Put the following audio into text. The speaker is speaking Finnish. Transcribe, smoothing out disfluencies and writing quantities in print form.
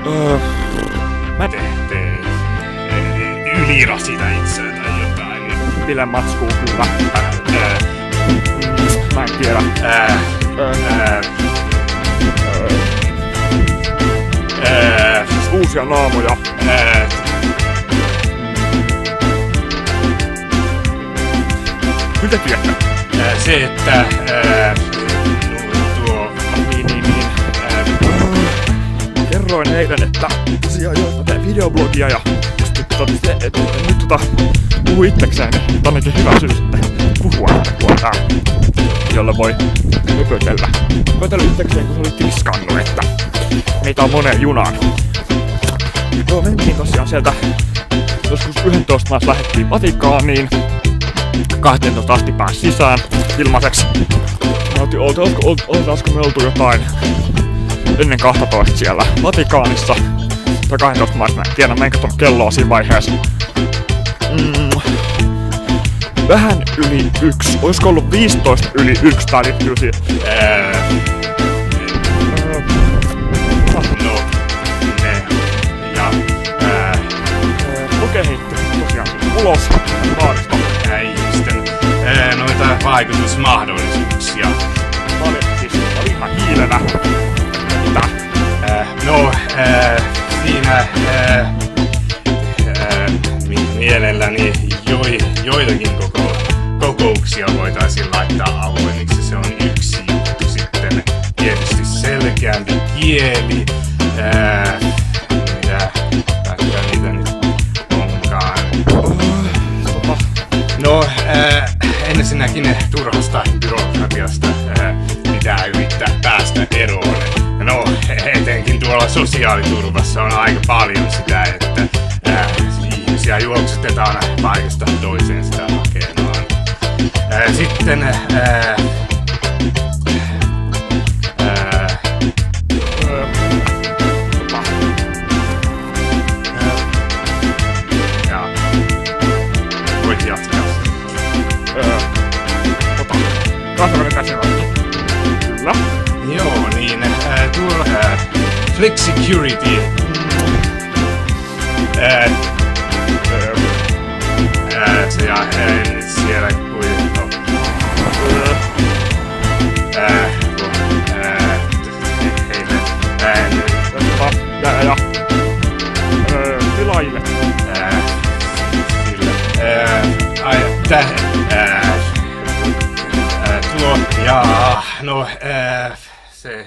no. Mä ylirasita itseä tai jotain. Pile matskuu kyllä. Mä en tiedä. Uusia naamoja. Mitä tiedätkö? Se, että kerroin eilen, että tosiaan mä teen videoblogia ja nyt puhu itsekseen, niin ainakin hyvä syy sitten puhua, että jolle voi höpötellä. Höpötellä itsekseen, kun se oli tiskannut, että meitä on moneen junaan. Joo, mentiin tosiaan sieltä joskus 11 maassa lähdettiin Vatikaaniin. 12 asti pääsi sisään ilmaiseksi. Oltaisiko me oltu jotain ennen 12 siellä Vatikaanissa. Tai 12 maassa, mä en tiedä, mä en katsonut kelloa siinä vaiheessa. Vähän yli 1. Olisiko ollut 15 yli 1 tää liittyy siihen? Okei, heitti tosiaan ulos baarista. Sitten noita vaikutusmahdollisuuksia. Mä olin ihan hiilenä. Mitä? Siinä mielelläni joitakin kokouksia voitaisiin laittaa avoimiksi. Se on yksi juttu. Sitten tietysti selkeämpi kieli. Mitä niitä nyt onkaan? Ensinnäkin turhasta byrokratiasta pitää yrittää päästä eroon. Etenkin tuolla sosiaaliturvassa on aika paljon sitä, että ihmisiä juoksutetaan paikasta toiseen sitä hakemaan. Sitten voit jatkaa. Kansainvälinen käsinäyttö. Kyllä. Joo, niin Flexicurity. Siellä tilaajille. Tuo, ja se